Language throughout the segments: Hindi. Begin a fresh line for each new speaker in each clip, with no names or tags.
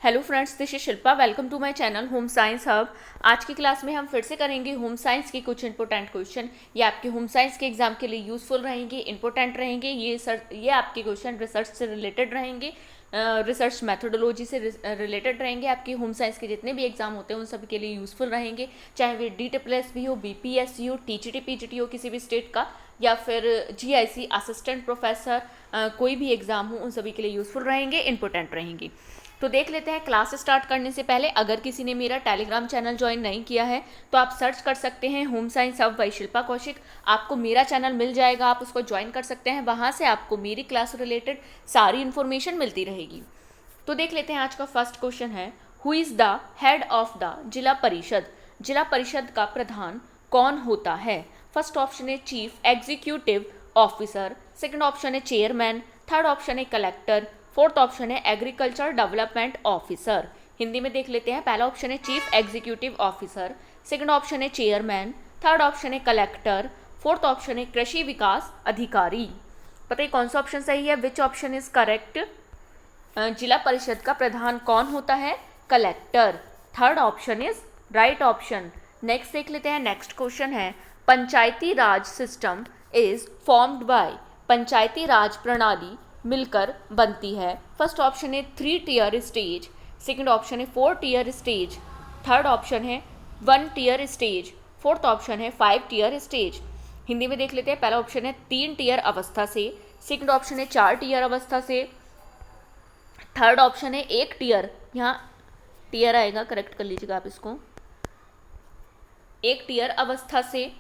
Hello friends, this is Shilpa. Welcome to my channel home science hub. आज की क्लास में हम फिर से करेंगे होम साइंस के कुछ इंपॉर्टेंट क्वेश्चन। ये आपके होम साइंस के एग्जाम के लिए यूजफुल रहेंगे, इंपॉर्टेंट रहेंगे। ये आपके क्वेश्चन रिसर्च से रिलेटेड रहेंगे, रिसर्च मैथोडोलॉजी से रिलेटेड रहेंगे। आपके होम साइंस के जितने भी एग्जाम होते हैं उन सभी के लिए यूजफुल रहेंगे, चाहे वे DSSB भी हो, BPSC हो, TGT PGT हो किसी भी स्टेट का, या फिर GIC असिस्टेंट प्रोफेसर कोई भी एग्जाम हो, उन सभी के लिए यूजफुल रहेंगे, इंपॉर्टेंट रहेंगे। तो देख लेते हैं। क्लास स्टार्ट करने से पहले अगर किसी ने मेरा टेलीग्राम चैनल ज्वाइन नहीं किया है तो आप सर्च कर सकते हैं home science hub by Shilpa Kaushik. आपको मेरा चैनल मिल जाएगा, आप उसको ज्वाइन कर सकते हैं। वहाँ से आपको मेरी क्लास रिलेटेड सारी इन्फॉर्मेशन मिलती रहेगी। तो देख लेते हैं। आज का फर्स्ट क्वेश्चन है, who is the head of the जिला परिषद। जिला परिषद का प्रधान कौन होता है? फर्स्ट ऑप्शन है chief executive officer, second option है चेयरमैन, थर्ड ऑप्शन है कलेक्टर, फोर्थ ऑप्शन है एग्रीकल्चर डेवलपमेंट ऑफिसर। हिंदी में देख लेते हैं। पहला ऑप्शन है chief executive officer, second option है चेयरमैन, थर्ड ऑप्शन है कलेक्टर, फोर्थ ऑप्शन है कृषि विकास अधिकारी। बताइए कौन सा ऑप्शन सही है, विच ऑप्शन इज करेक्ट। जिला परिषद का प्रधान कौन होता है? Collector. Third option is right option. Next देख लेते हैं। नेक्स्ट क्वेश्चन है, पंचायती राज system is formed by. Panchayati राज प्रणाली मिलकर बनती है। फर्स्ट ऑप्शन है 3 टियर स्टेज, सेकंड ऑप्शन है 4 टियर स्टेज, थर्ड ऑप्शन है 1 टियर स्टेज, फोर्थ ऑप्शन है 5 टियर स्टेज। हिंदी में देख लेते हैं। पहला ऑप्शन है 3 टियर अवस्था से, सेकंड ऑप्शन है 4 टियर अवस्था से, थर्ड ऑप्शन है 1 टियर, यहाँ टियर आएगा, करेक्ट कर लीजिएगा आप इसको, 1 टियर अवस्था से,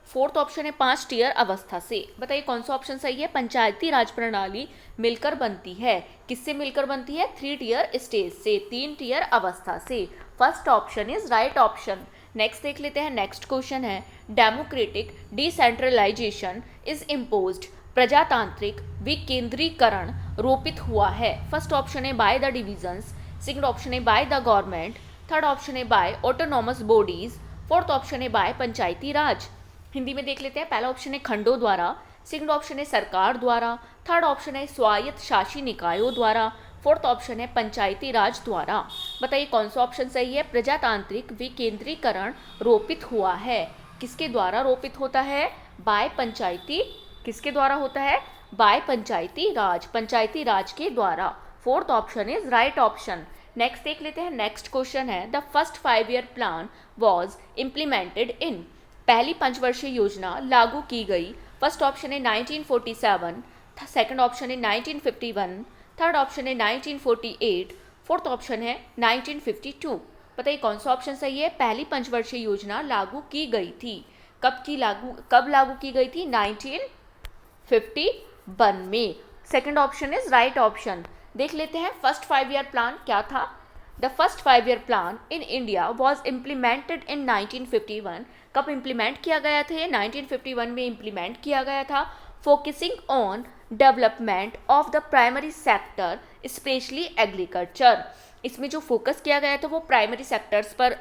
फोर्थ ऑप्शन है 5 टियर अवस्था से। बताइए कौन सा ऑप्शन सही है। पंचायती राज प्रणाली मिलकर बनती है, किससे मिलकर बनती है? 3 टियर स्टेज से, 3 टियर अवस्था से। First option is right option. Next देख लेते हैं। नेक्स्ट क्वेश्चन है, डेमोक्रेटिक डिसेंट्रलाइजेशन इज इम्पोज्ड। प्रजातांत्रिक विकेंद्रीकरण रोपित हुआ है। फर्स्ट ऑप्शन है by the divisions, second option है by the government, third option है by autonomous bodies, fourth option है बाय पंचायती राज। हिंदी में देख लेते हैं। पहला ऑप्शन है खंडों द्वारा, सेकंड ऑप्शन है सरकार द्वारा, थर्ड ऑप्शन है स्वायत्त शासी निकायों द्वारा, फोर्थ ऑप्शन है पंचायती राज द्वारा। बताइए कौन सा ऑप्शन सही है। प्रजातांत्रिक विकेंद्रीकरण रोपित हुआ है, किसके द्वारा रोपित होता है? बाय पंचायती, किसके द्वारा होता है? बाय पंचायती राज, पंचायती राज के द्वारा। Fourth option is right option. Next देख लेते हैं। नेक्स्ट क्वेश्चन है, the first 5 year plan was implemented in. पहली पंचवर्षीय योजना लागू की गई। फर्स्ट ऑप्शन है 1947, सेकंड ऑप्शन है 1951, थर्ड ऑप्शन है 1948, फोर्थ ऑप्शन है 1952। बताइए कौन सा ऑप्शन सही है। पहली पंचवर्षीय योजना लागू की गई थी, कब लागू की गई थी? 1951 में। Second option is right option. देख लेते हैं फर्स्ट 5 ईयर प्लान क्या था। The first 5 year plan in India was implemented in 1951। कब इम्प्लीमेंट किया गया था? 1951 में इम्प्लीमेंट किया गया था। Focusing on development of the primary sector specially agriculture. इसमें जो फोकस किया गया था वो प्राइमरी सेक्टर्स पर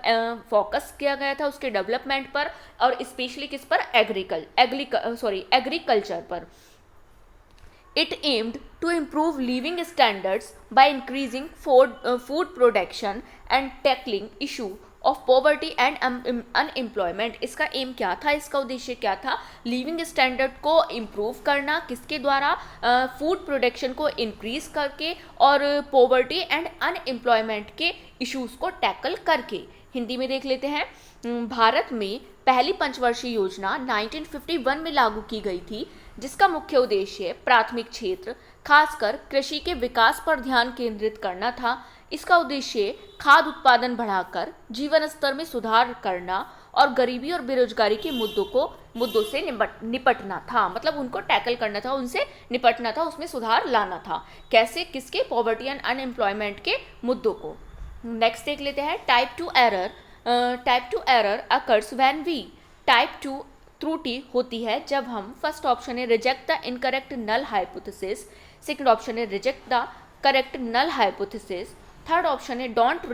फोकस किया गया था, उसके डेवलपमेंट पर, और स्पेशली किस पर? एग्रीकल्चर पर। It aimed to improve living standards by increasing food production and tackling issue of poverty and unemployment। इसका एम क्या था, इसका उद्देश्य क्या था? लिविंग स्टैंडर्ड को इम्प्रूव करना, किसके द्वारा? फूड प्रोडक्शन को इंक्रीज करके और पॉवर्टी एंड अनएम्प्लॉयमेंट के इश्यूज को टैकल करके। हिंदी में देख लेते हैं। भारत में पहली पंचवर्षीय योजना 1951 में लागू की गई थी, जिसका मुख्य उद्देश्य प्राथमिक क्षेत्र खासकर कृषि के विकास पर ध्यान केंद्रित करना था। इसका उद्देश्य खाद्य उत्पादन बढ़ाकर जीवन स्तर में सुधार करना और गरीबी और बेरोजगारी के मुद्दों से निपटना था। मतलब उनको टैकल करना था, उनसे निपटना था, उसमें सुधार लाना था। कैसे? किसके? पॉवर्टी एंड अनएम्प्लॉयमेंट के मुद्दों को। नेक्स्ट देख लेते हैं। Type 2 error occurs when we. Type 2 त्रुटि होती है जब हम, फर्स्ट ऑप्शन है reject the incorrect null hypothesis, second option है reject the correct null hypothesis, third option है don't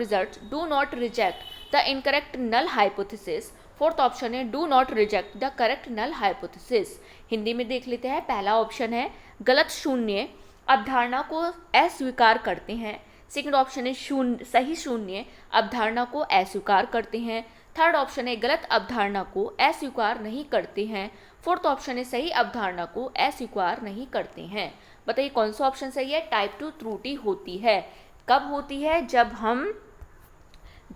not reject the incorrect null hypothesis, fourth option है do not reject the correct null hypothesis. Hindi में देख लेते हैं। पहला ऑप्शन है गलत शून्य अवधारणा को अस्वीकार करते हैं। सेकंड ऑप्शन है शून्य सही शून्य अवधारणा को अस्वीकार करते हैं। थर्ड ऑप्शन है गलत अवधारणा को अस्वीकार नहीं करते हैं। फोर्थ ऑप्शन है सही अवधारणा को अस्वीकार नहीं करते हैं। बताइए कौन सा ऑप्शन सही है। टाइप 2 त्रुटि होती है। कब होती है? जब हम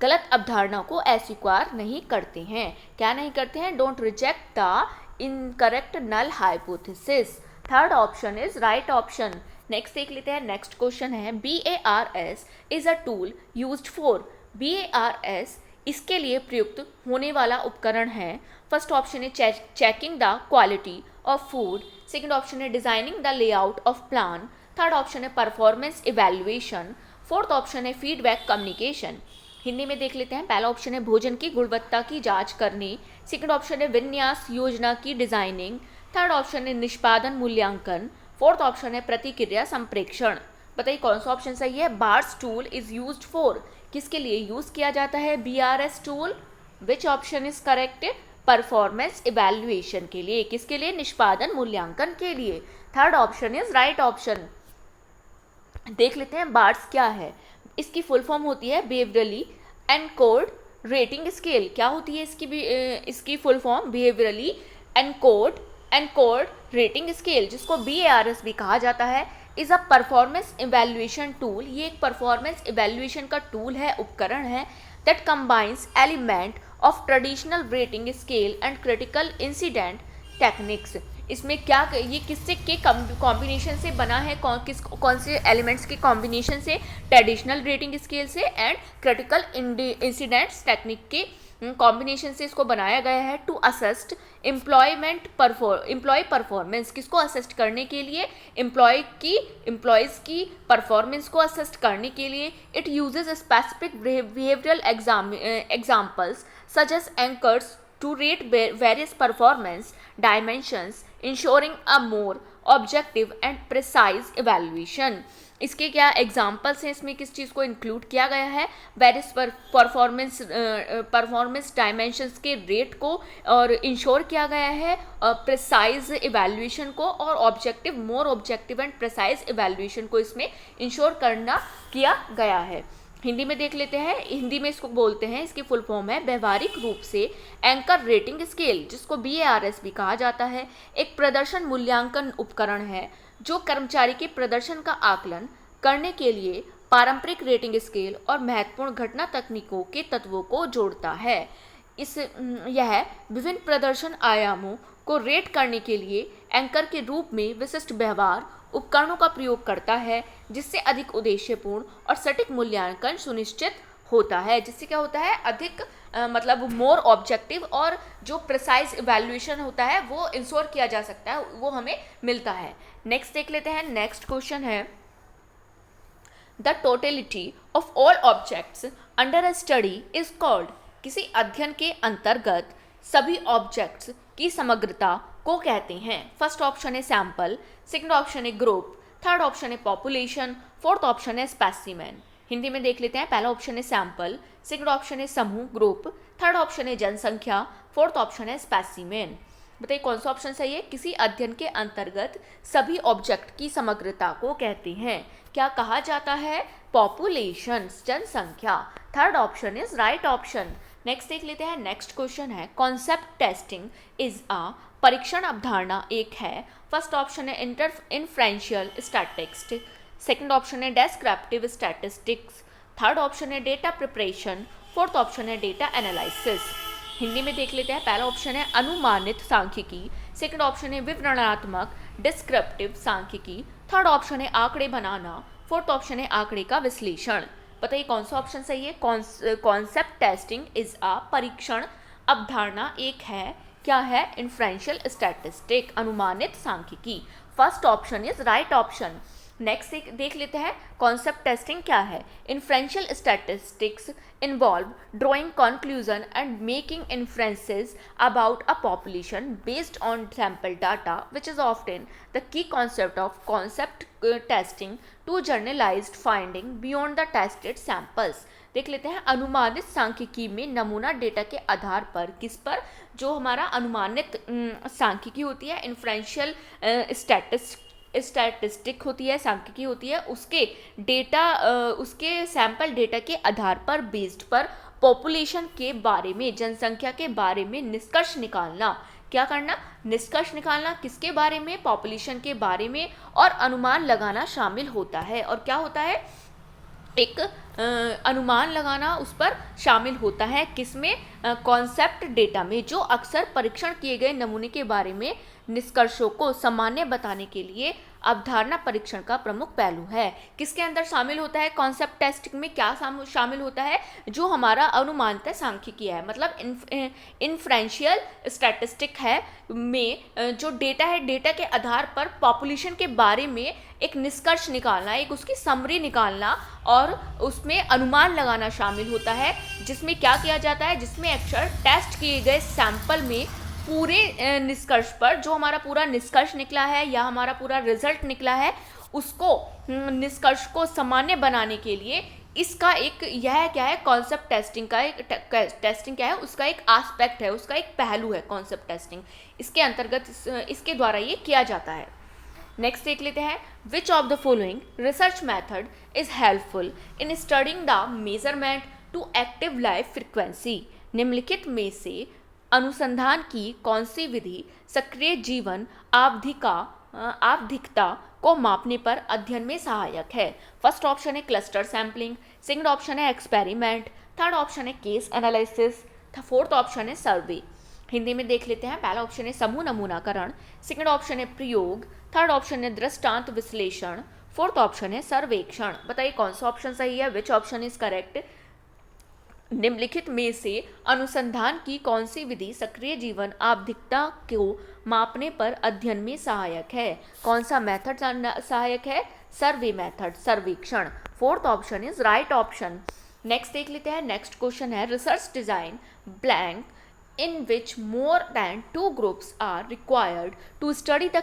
गलत अवधारणा को अस्वीकार नहीं करते हैं। क्या नहीं करते हैं? Don't reject the incorrect null hypothesis. Third option is right option. Next देख लेते हैं। नेक्स्ट क्वेश्चन है BARS is a tool used for. BARS इसके लिए प्रयुक्त होने वाला उपकरण है। फर्स्ट ऑप्शन है checking the quality of food. Second option है designing the layout of plan. Third option है परफॉर्मेंस इवैल्यूएशन। फोर्थ ऑप्शन है फीडबैक कम्युनिकेशन। हिंदी में देख लेते हैं। पहला ऑप्शन है भोजन की गुणवत्ता की जांच करने। सेकंड ऑप्शन है विन्यास योजना की डिजाइनिंग। थर्ड ऑप्शन है निष्पादन मूल्यांकन। फोर्थ ऑप्शन है प्रतिक्रिया संप्रेक्षण। बताइए कौन सा ऑप्शन सही है। Bars tool is used for. किसके लिए यूज किया जाता है BRS tool? Which option is correct? Performance evaluation के लिए। किसके लिए? निष्पादन मूल्यांकन के लिए। Third option is right option. देख लेते हैं बार्स क्या है। इसकी फुल फॉर्म होती है बिहेवियरली एनकोड रेटिंग स्केल। क्या होती है इसकी full form? Behaviourally encode rating scale, जिसको BARS भी कहा जाता है, is a performance evaluation tool. ये एक परफॉर्मेंस इवैल्यूएशन का टूल है, उपकरण है, that combines element of traditional rating scale and critical incident techniques. इसमें क्या ये किससे के कॉम्बिनेशन से बना है? कौन से एलिमेंट्स के कॉम्बिनेशन से? ट्रेडिशनल रेटिंग स्केल से एंड क्रिटिकल इंसिडेंट्स टेक्निक के कॉम्बिनेशन से इसको बनाया गया है। To assist employ performance. किसको असिस्ट करने के लिए? एम्प्लॉयज़ की परफॉर्मेंस को असिस्ट करने के लिए। It uses specific behavioural examples such as anchors to rate various performance dimensions, ensuring a more objective and precise evaluation। इसके क्या एग्जाम्पल्स हैं? इसमें किस चीज़ को इंक्लूड किया गया है? वेरियस परफॉर्मेंस डायमेंशंस के रेट को और इंश्योर किया गया है प्रिसाइज इवैल्यूएशन को, और objective more objective and precise evaluation को इसमें इंश्योर करना किया गया है। हिंदी में देख लेते हैं। हिंदी में इसको बोलते हैं, इसकी फुल फॉर्म है व्यवहारिक रूप से एंकर रेटिंग स्केल, जिसको BARS भी कहा जाता है, एक प्रदर्शन मूल्यांकन उपकरण है जो कर्मचारी के प्रदर्शन का आकलन करने के लिए पारंपरिक रेटिंग स्केल और महत्वपूर्ण घटना तकनीकों के तत्वों को जोड़ता है। यह विभिन्न प्रदर्शन आयामों को रेट करने के लिए एंकर के रूप में विशिष्ट व्यवहार उपकरणों का प्रयोग करता है, जिससे अधिक उद्देश्यपूर्ण और सटीक मूल्यांकन सुनिश्चित होता है। जिससे क्या होता है? अधिक मतलब मोर ऑब्जेक्टिव और जो प्रिसाइज इवैल्यूएशन होता है वो इंश्योर किया जा सकता है, वो हमें मिलता है। नेक्स्ट देख लेते हैं। नेक्स्ट क्वेश्चन है the totality of all objects under a study is called. किसी अध्ययन के अंतर्गत सभी ऑब्जेक्ट्स की समग्रता को कहते हैं। फर्स्ट ऑप्शन है सैंपल। सेकंड ऑप्शन है ग्रुप। थर्ड ऑप्शन है पॉपुलेशन। फोर्थ ऑप्शन है स्पेसिमेन। हिंदी में देख लेते हैं। पहला ऑप्शन है सैंपल। सेकंड ऑप्शन है समूह ग्रुप। थर्ड ऑप्शन है जनसंख्या। फोर्थ ऑप्शन है स्पेसिमेन। बताइए कौन सा ऑप्शन सही है। किसी अध्ययन के अंतर्गत सभी ऑब्जेक्ट की समग्रता को कहते हैं। क्या कहा जाता है? पॉपुलेशन, जनसंख्या। Third option is right option. Next देख लेते हैं। नेक्स्ट क्वेश्चन है कॉन्सेप्ट टेस्टिंग इज अ। परीक्षण अवधारणा एक है। फर्स्ट ऑप्शन है इन्फ्रेंशियल स्टैटिस्टिक्स। सेकंड ऑप्शन है डेस्क्रिप्टिव स्टैटिस्टिक्स। थर्ड ऑप्शन है डेटा प्रिपरेशन। फोर्थ ऑप्शन है डेटा एनालिसिस। हिंदी में देख लेते हैं। पहला ऑप्शन है अनुमानित सांख्यिकी। सेकंड ऑप्शन है विवरणात्मक डिस्क्रिप्टिव सांख्यिकी। थर्ड ऑप्शन है आंकड़े बनाना। फोर्थ ऑप्शन है आंकड़े का विश्लेषण। बताइए कौन सा ऑप्शन सही है। Concept testing is a. परीक्षण अवधारणा एक है। क्या है? इन्फ्रेंशियल स्टैटिस्टिक, अनुमानित सांख्यिकी। First option is right option. Next देख लेते हैं कॉन्सेप्ट टेस्टिंग क्या है। Inferential statistics involve drawing conclusion and making inferences about a population based on sample data which is often the key concept of concept testing to generalised finding beyond the tested samples. देख लेते हैं अनुमानित सांख्यिकी में नमूना डेटा के आधार पर किस पर, जो हमारा अनुमानित सांख्यिकी होती है, इन्फ्रेंशियल स्टैटिस्टिक होती है, सांख्यिकी होती है, उसके डेटा उसके सैंपल डेटा के आधार पर बेस्ड पर पॉपुलेशन के बारे में, जनसंख्या के बारे में निष्कर्ष निकालना। क्या करना? निष्कर्ष निकालना किसके बारे में? पॉपुलेशन के बारे में, और अनुमान लगाना शामिल होता है। और क्या होता है? एक अनुमान लगाना उस पर शामिल होता है, किसमें? कॉन्सेप्ट डेटा में, जो अक्सर परीक्षण किए गए नमूने के बारे में निष्कर्षों को सामान्य बताने के लिए अवधारणा परीक्षण का प्रमुख पहलू है। किसके अंदर शामिल होता है? कॉन्सेप्ट टेस्टिंग में क्या शामिल होता है? जो हमारा अनुमानतः सांख्यिकी है, मतलब इन्फ्रेंशियल स्टैटिस्टिक है में जो डेटा है, डेटा के आधार पर पॉपुलेशन के बारे में एक निष्कर्ष निकालना, एक उसकी समरी निकालना और उसमें अनुमान लगाना शामिल होता है, जिसमें क्या किया जाता है? जिसमें अक्सर टेस्ट किए गए सैंपल में पूरे निष्कर्ष पर, जो हमारा पूरा निष्कर्ष निकला है या हमारा पूरा रिजल्ट निकला है, उसको निष्कर्ष को सामान्य बनाने के लिए इसका एक, यह क्या है? कॉन्सेप्ट टेस्टिंग का एक टेस्टिंग क्या है? उसका एक एस्पेक्ट है, उसका एक पहलू है कॉन्सेप्ट टेस्टिंग। इसके अंतर्गत इसके द्वारा ये किया जाता है। नेक्स्ट देख लेते हैं, which of the following research method is helpful in studying the measurement to active life frequency. निम्नलिखित में से अनुसंधान की कौन सी विधि सक्रिय जीवन आवधिकता को मापने पर अध्ययन में सहायक है? फर्स्ट ऑप्शन है क्लस्टर सैम्पलिंग, सेकंड ऑप्शन है एक्सपेरिमेंट, थर्ड ऑप्शन है केस एनालिसिस, फोर्थ ऑप्शन है सर्वे। हिंदी में देख लेते हैं। पहला ऑप्शन है समूह नमूनाकरण, सेकंड ऑप्शन है प्रयोग, थर्ड ऑप्शन है दृष्टांत विश्लेषण, फोर्थ ऑप्शन है सर्वेक्षण। बताइए कौन सा ऑप्शन सही है? विच ऑप्शन इज करेक्ट? निम्नलिखित में से अनुसंधान की कौन सी विधि सक्रिय जीवन आवधिकता को मापने पर अध्ययन में सहायक है? कौन सा मेथड सहायक है? सर्वे मेथड, सर्वेक्षण। Fourth option is right option. Next देख लेते हैं। नेक्स्ट क्वेश्चन है, research design blank in which more than two groups are required to study the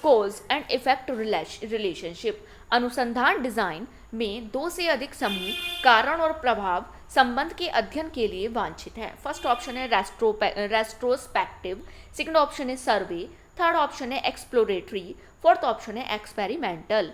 cause and effect relationship। अनुसंधान डिजाइन में दो से अधिक समूह कारण और प्रभाव संबंध के अध्ययन के लिए वांछित है। फर्स्ट ऑप्शन है रेस्ट्रोस्पेक्टिव, सेकंड ऑप्शन है सर्वे, थर्ड ऑप्शन है एक्सप्लोरेटरी, फोर्थ ऑप्शन है एक्सपेरिमेंटल।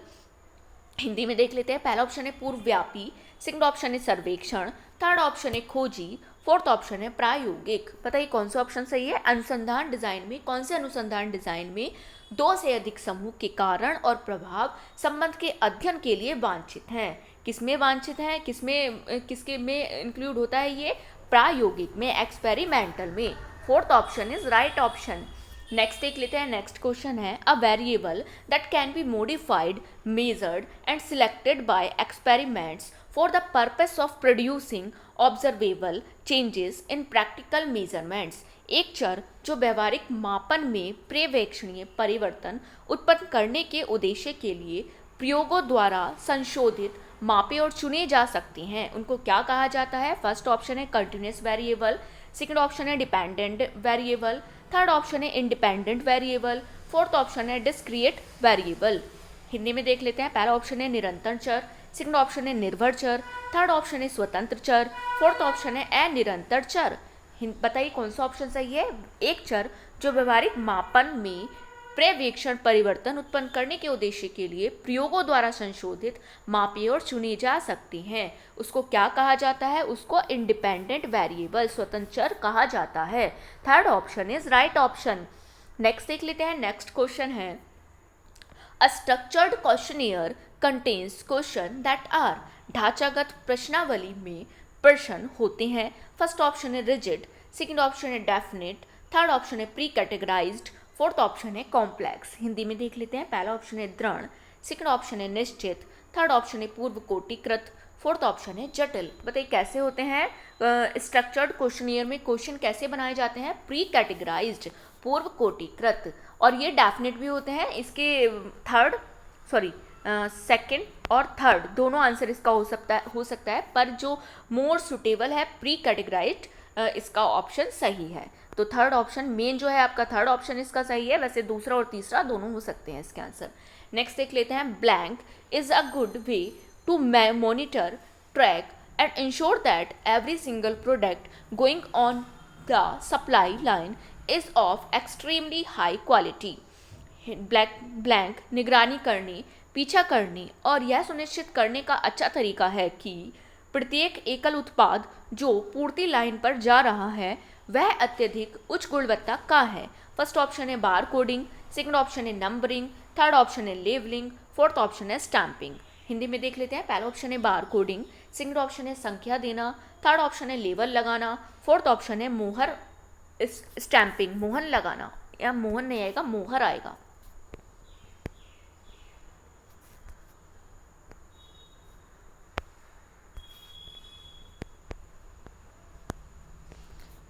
हिंदी में देख लेते हैं। पहला ऑप्शन है पूर्वव्यापी, सेकंड ऑप्शन है सर्वेक्षण, थर्ड ऑप्शन है खोजी, फोर्थ ऑप्शन है प्रायोगिक। बताइए कौन सा ऑप्शन सही है? अनुसंधान डिजाइन में, कौन से अनुसंधान डिजाइन में दो से अधिक समूह के कारण और प्रभाव संबंध के अध्ययन के लिए वांछित हैं? किसमें वांछित हैं? किसके में इंक्लूड होता है ये? प्रायोगिक में, एक्सपेरिमेंटल में। Fourth option is right option. Next देख लेते हैं। नेक्स्ट क्वेश्चन है, a variable that can be modified, measured and selected by experiments for the purpose of producing observable changes in practical measurements। एक चर जो व्यवहारिक मापन में पर्यवेक्षणीय परिवर्तन उत्पन्न करने के उद्देश्य के लिए प्रयोगों द्वारा संशोधित, मापे और चुने जा सकते हैं, उनको क्या कहा जाता है? फर्स्ट ऑप्शन है कंटिन्यूस वेरिएबल, सेकंड ऑप्शन है डिपेंडेंट वेरिएबल, थर्ड ऑप्शन है इंडिपेंडेंट वेरिएबल, फोर्थ ऑप्शन है डिस्क्रीट वेरिएबल। हिंदी में देख लेते हैं। पहला ऑप्शन है निरंतर चर, सेकंड ऑप्शन है निर्भर चर, थर्ड ऑप्शन है स्वतंत्र चर, फोर्थ ऑप्शन है अनिरंतर चर। बताइए कौन सा ऑप्शन सही है? एक चर जो व्यवहारिक मापन में पर्यवेक्षण परिवर्तन उत्पन्न करने के उद्देश्य के लिए प्रयोगों द्वारा संशोधित, मापे और चुने जा सकती हैं, उसको क्या कहा जाता है? उसको इंडिपेंडेंट वेरिएबल, स्वतंत्र चर कहा जाता है। Third option is right option. Next देख लेते हैं। नेक्स्ट क्वेश्चन है, a structured questionnaire contains question that are ढांचागत प्रश्नावली में प्रश्न होते हैं। फर्स्ट ऑप्शन है रिजिड, सेकंड ऑप्शन है डेफिनेट, थर्ड ऑप्शन है प्री कैटेगराइज्ड, फोर्थ ऑप्शन है कॉम्प्लेक्स। हिंदी में देख लेते हैं। पहला ऑप्शन है दृढ़, सेकंड ऑप्शन है निश्चित, थर्ड ऑप्शन है पूर्व कोटिकृत, फोर्थ ऑप्शन है जटिल। बताइए कैसे होते हैं स्ट्रक्चर्ड क्वेश्चनियर में? क्वेश्चन कैसे बनाए जाते हैं? प्री कैटेगराइज्ड, पूर्व कोटिकृत, और ये डेफिनेट भी होते हैं। इसके थर्ड, सॉरी सेकंड और थर्ड दोनों आंसर इसका हो सकता है, पर जो मोर सुटेबल है प्री कैटेगराइज्ड इसका ऑप्शन सही है। तो थर्ड ऑप्शन मेन जो है आपका, थर्ड ऑप्शन इसका सही है। वैसे दूसरा और तीसरा दोनों हो सकते हैं इसके आंसर। नेक्स्ट देख लेते हैं, blank is a good way to monitor, track and ensure that every single product going on the supply line is of extremely high quality. Blank निगरानी करने, पीछा करने और यह सुनिश्चित करने का अच्छा तरीका है कि प्रत्येक एकल उत्पाद जो पूर्ति लाइन पर जा रहा है वह अत्यधिक उच्च गुणवत्ता का है। फर्स्ट ऑप्शन है बार कोडिंग, सेकंड ऑप्शन है नंबरिंग, थर्ड ऑप्शन है लेबलिंग, फोर्थ ऑप्शन है स्टैंपिंग। हिंदी में देख लेते हैं, पहला ऑप्शन है बार कोडिंग, सेकंड ऑप्शन है संख्या देना, थर्ड ऑप्शन है लेबल लगाना, फोर्थ ऑप्शन है मोहर स्टैंपिंग, मोहर लगाना, या मोहर नहीं आएगा मोहर आएगा।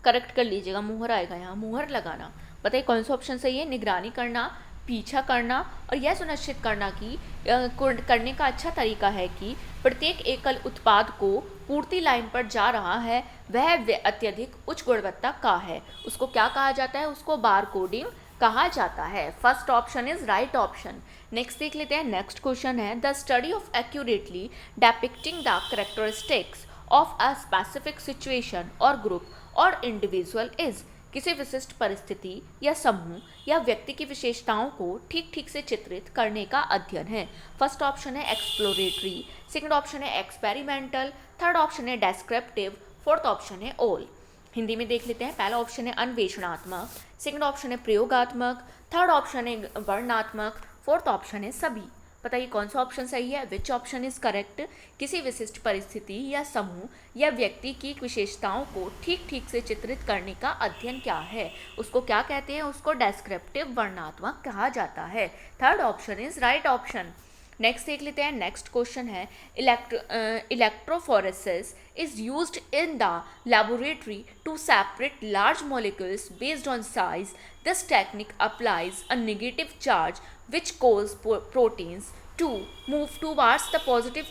करेक्ट कर लीजिएगा, मोहर आएगा यहाँ, मोहर लगाना। बताइए कौन सा ऑप्शन सही है? निगरानी करना, पीछा करना और यह सुनिश्चित करना कि करने का अच्छा तरीका है कि प्रत्येक एकल उत्पाद को पूर्ति लाइन पर जा रहा है वह अत्यधिक उच्च गुणवत्ता का है। उसको क्या कहा जाता है? उसको बार कोडिंग कहा जाता है। First option is right option. Next देख लेते हैं, नेक्स्ट क्वेश्चन है, the study of accurately depicting the characteristics of a specific situation और ग्रुप और इंडिविजुअल इज। किसी विशिष्ट परिस्थिति या समूह या व्यक्ति की विशेषताओं को ठीक ठीक से चित्रित करने का अध्ययन है। फर्स्ट ऑप्शन है एक्सप्लोरेटरी, सेकंड ऑप्शन है एक्सपेरिमेंटल, थर्ड ऑप्शन है डेस्क्रिप्टिव, फोर्थ ऑप्शन है ऑल। हिंदी में देख लेते हैं, पहला ऑप्शन है अन्वेषणात्मक, सेकंड ऑप्शन है प्रयोगात्मक, थर्ड ऑप्शन है वर्णनात्मक, फोर्थ ऑप्शन है सभी। बताइए कौन सा ऑप्शन सही है? विच ऑप्शन इज करेक्ट? किसी विशिष्ट परिस्थिति या समूह या व्यक्ति की विशेषताओं को ठीक ठीक से चित्रित करने का अध्ययन क्या है? उसको क्या कहते हैं? उसको डेस्क्रिप्टिव, वर्णनात्मक कहा जाता है। Third option is right option. Next देख लेते हैं, नेक्स्ट क्वेश्चन है, electrophoresis is used in the laboratory to separate large molecules based on size. This technique applies a negative charge which cause proteins to move towards the positive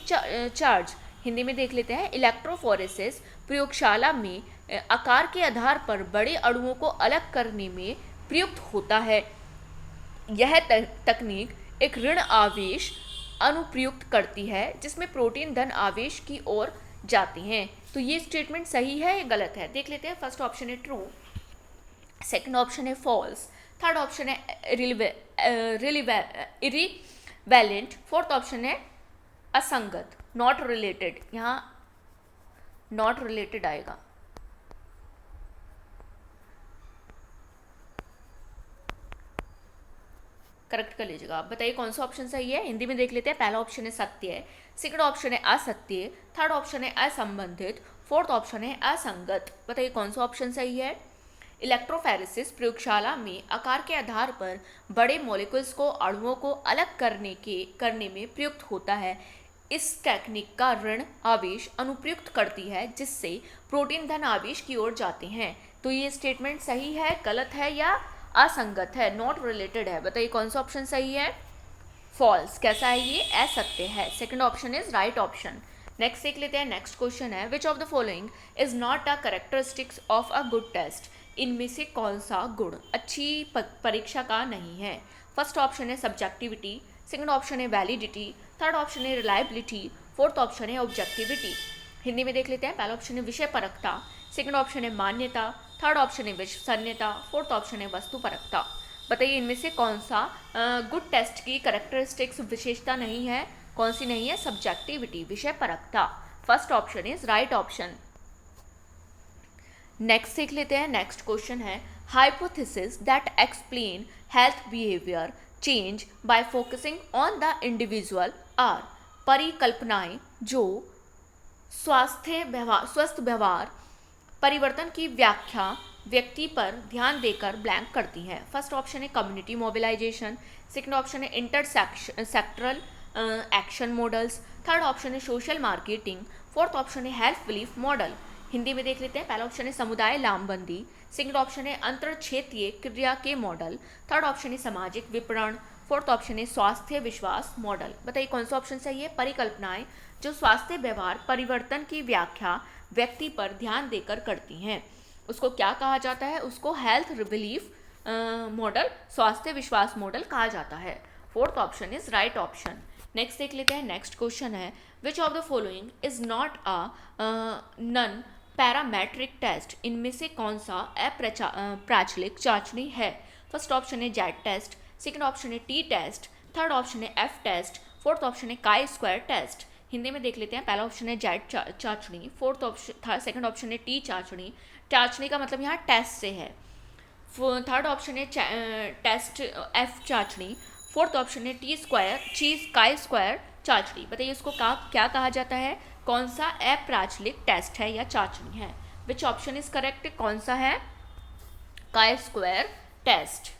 charge। Hindi में देख लेते हैं, इलेक्ट्रोफोरेसिस प्रयोगशाला में आकार के आधार पर बड़े अणुओं को अलग करने में प्रयुक्त होता है। यह तकनीक एक ऋण आवेश अनुप्रयुक्त करती है जिसमें प्रोटीन धन आवेश की ओर जाते हैं। तो ये स्टेटमेंट सही है या गलत है? देख लेते हैं। फर्स्ट ऑप्शन है ट्रू, सेकंड ऑप्शन है फॉल्स, थर्ड ऑप्शन है इरिवेलेंट, फोर्थ ऑप्शन है असंगत, नॉट रिलेटेड। यहाँ नॉट रिलेटेड आएगा। करेक्ट कर लीजिएगा। आप बताइए कौन सा ऑप्शन सही है? हिंदी में देख लेते हैं, पहला ऑप्शन है सत्य है, सेकंड ऑप्शन है असत्य, थर्ड ऑप्शन है असंबंधित, फोर्थ ऑप्शन है असंगत। बताइए कौन सा ऑप्शन सही है? इलेक्ट्रोफोरेसिस प्रयोगशाला में आकार के आधार पर बड़े मॉलिक्यूल्स को अणुओं को अलग करने में प्रयुक्त होता है। इस टेक्निक का ऋण आवेश अनुप्रयुक्त करती है जिससे प्रोटीन धन आवेश की ओर जाते हैं। तो ये स्टेटमेंट सही है, गलत है या असंगत है, नॉट रिलेटेड है? बताइए कौन सा ऑप्शन सही है? फॉल्स। कैसा है ये? असत्य है। Second option is right option. Next देख लेते हैं, नेक्स्ट क्वेश्चन है, which of the following is not a characteristics of a good test. इनमें से कौन सा गुण अच्छी परीक्षा का नहीं है? फर्स्ट ऑप्शन है सब्जेक्टिविटी, सेकंड ऑप्शन है वैलिडिटी, थर्ड ऑप्शन है रिलायबिलिटी, फोर्थ ऑप्शन है ऑब्जेक्टिविटी। हिंदी में देख लेते हैं, पहला ऑप्शन है विषय परकता, सेकंड ऑप्शन है मान्यता, थर्ड ऑप्शन है विश्वसनीयता, फोर्थ ऑप्शन है वस्तुपरकता। बताइए इनमें से कौन सा गुड टेस्ट की कैरेक्टरिस्टिक्स विशेषता नहीं है? कौन सी नहीं है? सब्जेक्टिविटी, विषय परकता। First option is right option. Next देख लेते हैं, नेक्स्ट क्वेश्चन है, hypothesis that explain health behaviour change by focusing on the individual are. परिकल्पनाएं जो स्वस्थ व्यवहार परिवर्तन की व्याख्या व्यक्ति पर ध्यान देकर ब्लैंक करती हैं। फर्स्ट ऑप्शन है कम्युनिटी मोबिलाइजेशन, सेकंड ऑप्शन है इंटरसेक्टरल एक्शन मॉडल्स, थर्ड ऑप्शन है सोशल मार्केटिंग, फोर्थ ऑप्शन है हेल्थ बिलीफ मॉडल। हिंदी में देख लेते हैं। पहला ऑप्शन है समुदाय लामबंदी, सेकंड ऑप्शन है अंतर क्षेत्रीय क्रिया के मॉडल, थर्ड ऑप्शन है सामाजिक विपणन, फोर्थ ऑप्शन है स्वास्थ्य विश्वास मॉडल। बताइए कौन सा ऑप्शन सही है। परिकल्पनाएं जो स्वास्थ्य व्यवहार परिवर्तन की व्याख्या व्यक्ति पर ध्यान देकर करती हैं, उसको क्या कहा जाता है, उसको हेल्थ बिलीफ मॉडल, स्वास्थ्य विश्वास मॉडल कहा जाता है। Fourth option is right option. Next देख लेते हैं। नेक्स्ट क्वेश्चन है which of the following is not a non parametric test, इनमें से कौन सा अप्राचलिक जांचनी है। फर्स्ट ऑप्शन है जेड टेस्ट, सेकंड ऑप्शन है टी टेस्ट, थर्ड ऑप्शन है एफ टेस्ट, फोर्थ ऑप्शन है काई स्क्वायर टेस्ट। हिंदी में देख लेते हैं। पहला ऑप्शन है जेड चाचनी, फोर्थ ऑप्शन सेकंड ऑप्शन है टी चाचनी, चाचनी का मतलब यहाँ टेस्ट से है, थर्ड ऑप्शन है टेस्ट एफ चाचनी, फोर्थ ऑप्शन है टी स्क्वायर चीज काई स्क्वायर चाचनी। बताइए उसको क्या कहा जाता है, कौन सा अप्राचलिक टेस्ट है या चाचनी है। विच ऑप्शन इज करेक्ट, कौन सा है, chi square test.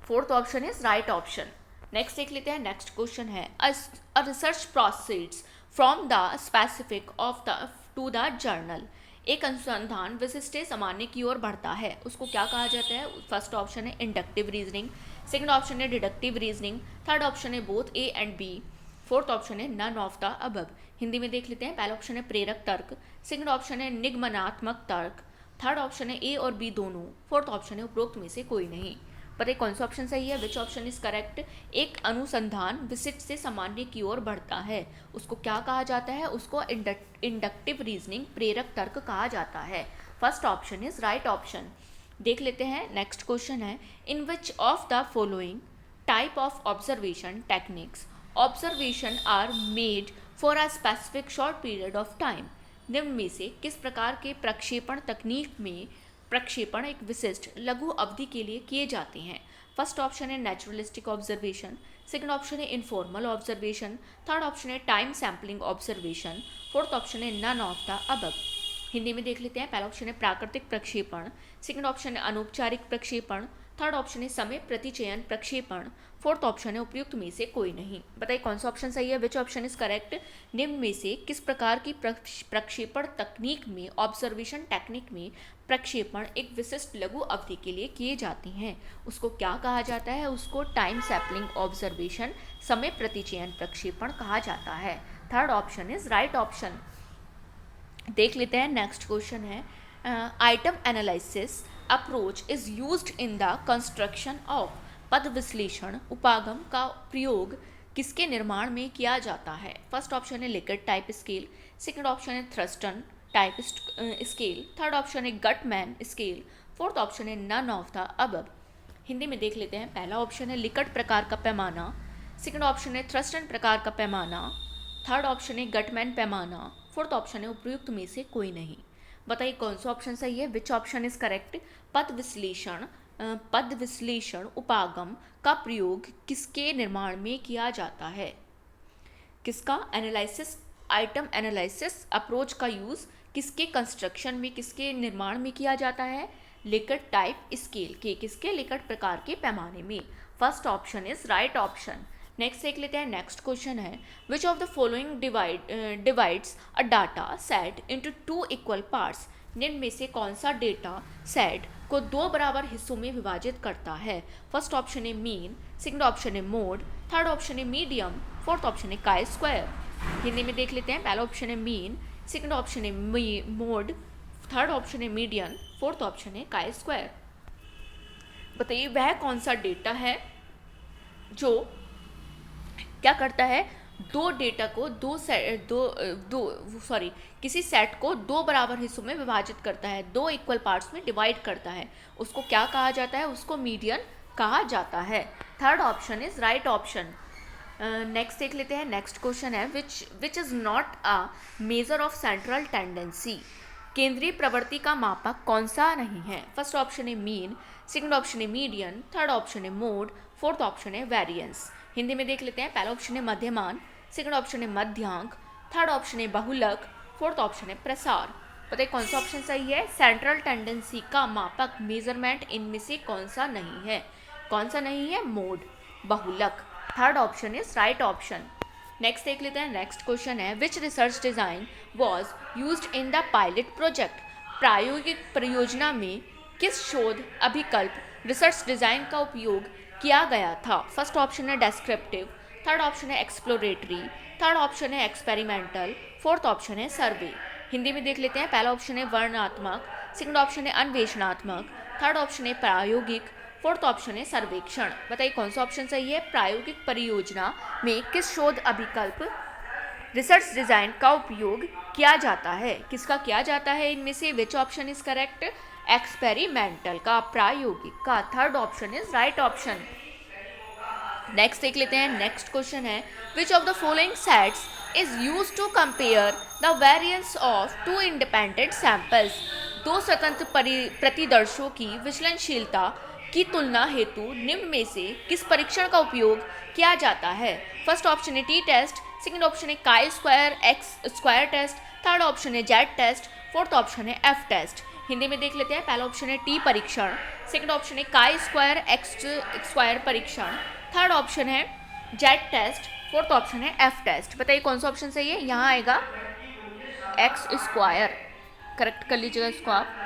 Fourth option is right option. Next देख लेते हैं। नेक्स्ट क्वेश्चन है a research proceeds from the specific of the to the general, एक अनुसंधान विशिष्ट सामान्य की ओर बढ़ता है, उसको क्या कहा जाता है। फर्स्ट ऑप्शन है इंडक्टिव रीजनिंग, सेकंड ऑप्शन है डिडक्टिव रीजनिंग, थर्ड ऑप्शन है both A and B, fourth option है none of the above. Hindi में देख लेते हैं। पहला ऑप्शन है प्रेरक तर्क, सेकंड ऑप्शन है निगमनात्मक तर्क, थर्ड ऑप्शन है ए और बी दोनों, फोर्थ ऑप्शन है उपरोक्त में से कोई नहीं। बताइए कौन सा ऑप्शन सही है। विच ऑप्शन इज करेक्ट, एक अनुसंधान विशिष्ट से सामान्य की ओर बढ़ता है, उसको क्या कहा जाता है, उसको इंडक्टिव रीजनिंग प्रेरक तर्क कहा जाता है। First option is right option. देख लेते हैं। नेक्स्ट क्वेश्चन है in which of the following type of observation techniques observation are made for a specific short period of time, निम्न में से किस प्रकार के प्रक्षेपण तकनीक में प्रक्षेपण एक विशिष्ट लघु अवधि के लिए किए जाते हैं। फर्स्ट ऑप्शन है नेचुरलिस्टिक ऑब्जर्वेशन, सेकंड ऑप्शन है इनफॉर्मल ऑब्जर्वेशन, थर्ड ऑप्शन है time sampling observation, fourth option है none of the above. Hindi में देख लेते हैं। पहला ऑप्शन है प्राकृतिक प्रक्षेपण, सेकंड ऑप्शन है अनौपचारिक प्रक्षेपण, थर्ड ऑप्शन है समय प्रतिचयन प्रक्षेपण, फोर्थ ऑप्शन है उपयुक्त में से कोई नहीं। बताइए कौन सा ऑप्शन सही है। विच ऑप्शन इज करेक्ट, निम्न में से किस प्रकार की प्रक्षेपण तकनीक में ऑब्जर्वेशन टेक्निक में प्रक्षेपण एक विशिष्ट लघु अवधि के लिए किए जाते हैं, उसको क्या कहा जाता है, उसको टाइम सैम्पलिंग ऑब्जर्वेशन समय प्रतिचयन प्रक्षेपण कहा जाता है। Third option is right option. देख लेते हैं। नेक्स्ट क्वेश्चन है item analysis approach is used in the construction of, पद विश्लेषण उपागम का प्रयोग किसके निर्माण में किया जाता है। फर्स्ट ऑप्शन है Likert type scale, second option है Thurstone type scale, third option है गटमैन स्केल, फोर्थ ऑप्शन है none of the above. Hindi में देख लेते हैं। पहला ऑप्शन है लिकट प्रकार का पैमाना, सेकंड ऑप्शन है थ्रस्टन प्रकार का पैमाना, थर्ड ऑप्शन है गटमैन पैमाना, फोर्थ ऑप्शन है उपयुक्त में से कोई नहीं। बताइए कौन सा ऑप्शन सही है। विच ऑप्शन इज करेक्ट, पद विश्लेषण उपागम का प्रयोग किसके निर्माण में किया जाता है, किसका एनालिसिस आइटम एनालिसिस अप्रोच का यूज़ किसके कंस्ट्रक्शन में किसके निर्माण में किया जाता है, लिकट टाइप स्केल के किसके लिकट प्रकार के पैमाने में। First option is right option. Next देख लेते हैं। नेक्स्ट क्वेश्चन है which of the following divides a data set into two equal parts, निम्न में से कौन सा डेटा सेट को दो बराबर हिस्सों में विभाजित करता है। फर्स्ट ऑप्शन है मीन, सेकंड ऑप्शन है मोड, थर्ड ऑप्शन है मीडियम, फोर्थ ऑप्शन है काई स्क्वायर। हिंदी में देख लेते हैं। पहला ऑप्शन है मीन, सेकंड ऑप्शन है मोड, थर्ड ऑप्शन है मीडियन, फोर्थ ऑप्शन है काई स्क्वायर। बताइए वह कौन सा डेटा है जो क्या करता है, दो डेटा को किसी सेट को दो बराबर हिस्सों में विभाजित करता है, दो इक्वल पार्ट्स में डिवाइड करता है, उसको क्या कहा जाता है, उसको मीडियन कहा जाता है। Third option is right option. Next देख लेते हैं। नेक्स्ट क्वेश्चन है which is not a measure of central tendency, केंद्रीय प्रवृत्ति का मापक कौन सा नहीं है। फर्स्ट ऑप्शन है मीन, सेकंड ऑप्शन है मीडियन, थर्ड ऑप्शन है मोड, फोर्थ ऑप्शन है वेरिएंस। हिंदी में देख लेते हैं। पहला ऑप्शन है मध्यमान, सेकंड ऑप्शन है मध्यांक, थर्ड ऑप्शन है बहुलक, फोर्थ ऑप्शन है प्रसार। बताइए कौन सा ऑप्शन सही है। सेंट्रल टेंडेंसी का मापक मेजरमेंट इनमें से कौन सा नहीं है, कौन सा नहीं है, मोड, बहुलक। Third option is right option. Next देख लेते हैं। नेक्स्ट क्वेश्चन है which research design was used in the pilot project. प्रायोगिक परियोजना में किस शोध अभिकल्प रिसर्च डिज़ाइन का उपयोग किया गया था। फर्स्ट ऑप्शन है डेस्क्रिप्टिव, थर्ड ऑप्शन है एक्सप्लोरेटरी, थर्ड ऑप्शन है एक्सपेरिमेंटल, फोर्थ ऑप्शन है सर्वे। हिंदी में देख लेते हैं। पहला ऑप्शन है वर्णनात्मक, सेकंड ऑप्शन है अन्वेषणात्मक, थर्ड ऑप्शन है प्रायोगिक, फोर्थ ऑप्शन है सर्वेक्षण। बताइए कौन सा ऑप्शन सही है। प्रायोगिक परियोजना में किस शोध अभिकल्प रिसर्च डिज़ाइन का उपयोग किया जाता है। किसका किया जाता है इनमें से। Which option is correct. Experimental का, प्रायोगिक का। Third option is right option. Next देख लेते हैं। नेक्स्ट क्वेश्चन है which of the following sets is use to compare the variance of two independent samples. दो स्वतंत्र प्रतिदर्शों की विचलनशीलता की तुलना हेतु निम्न में से किस परीक्षण का उपयोग किया जाता है। फर्स्ट ऑप्शन है टी टेस्ट, सेकंड ऑप्शन है chi square X square test, third option है जेड टेस्ट, फोर्थ ऑप्शन है एफ टेस्ट। हिंदी में देख लेते हैं। पहला ऑप्शन है टी परीक्षण, सेकंड ऑप्शन है काई स्क्वायर एक्स स्क्वायर परीक्षण, थर्ड ऑप्शन है जेड टेस्ट, फोर्थ ऑप्शन है एफ टेस्ट। बताइए कौन सा ऑप्शन सही है। यहाँ आएगा एक्स स्क्वायर, करेक्ट कर लीजिएगा इसको आप।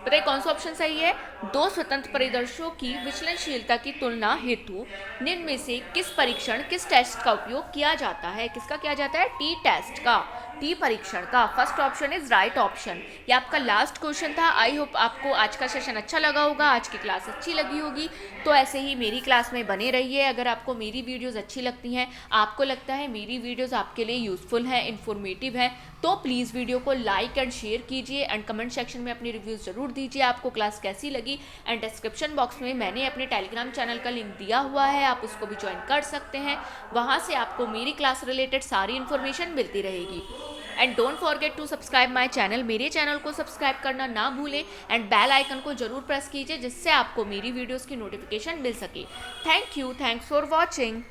बताइए कौन सा ऑप्शन सही है। दो स्वतंत्र परिदर्शों की विचलनशीलता की तुलना हेतु निम्न में से किस परीक्षण किस टेस्ट का उपयोग किया जाता है। किसका किया जाता है। टी टेस्ट का, टी परीक्षण का। First option is right option. ये आपका लास्ट क्वेश्चन था। आई होप आपको आज का सेशन अच्छा लगा होगा, आज की क्लास अच्छी लगी होगी। तो ऐसे ही मेरी क्लास में बने रहिए। अगर आपको मेरी वीडियोस अच्छी लगती हैं, आपको लगता है मेरी वीडियोस आपके लिए यूजफुल हैं, इन्फॉर्मेटिव हैं, तो प्लीज़ वीडियो को लाइक एंड शेयर कीजिए एंड कमेंट सेक्शन में अपनी रिव्यूज़ ज़रूर दीजिए आपको क्लास कैसी लगी। एंड डिस्क्रिप्शन बॉक्स में मैंने अपने टेलीग्राम चैनल का लिंक दिया हुआ है, आप उसको भी ज्वाइन कर सकते हैं। वहाँ से आपको मेरी क्लास रिलेटेड सारी इन्फॉर्मेशन मिलती रहेगी। And don't forget to subscribe my channel. मेरे चैनल को सब्सक्राइब करना ना भूलें एंड बेल आइकन को जरूर प्रेस कीजिए जिससे आपको मेरी वीडियोस की नोटिफिकेशन मिल सके। Thank you, thanks for watching.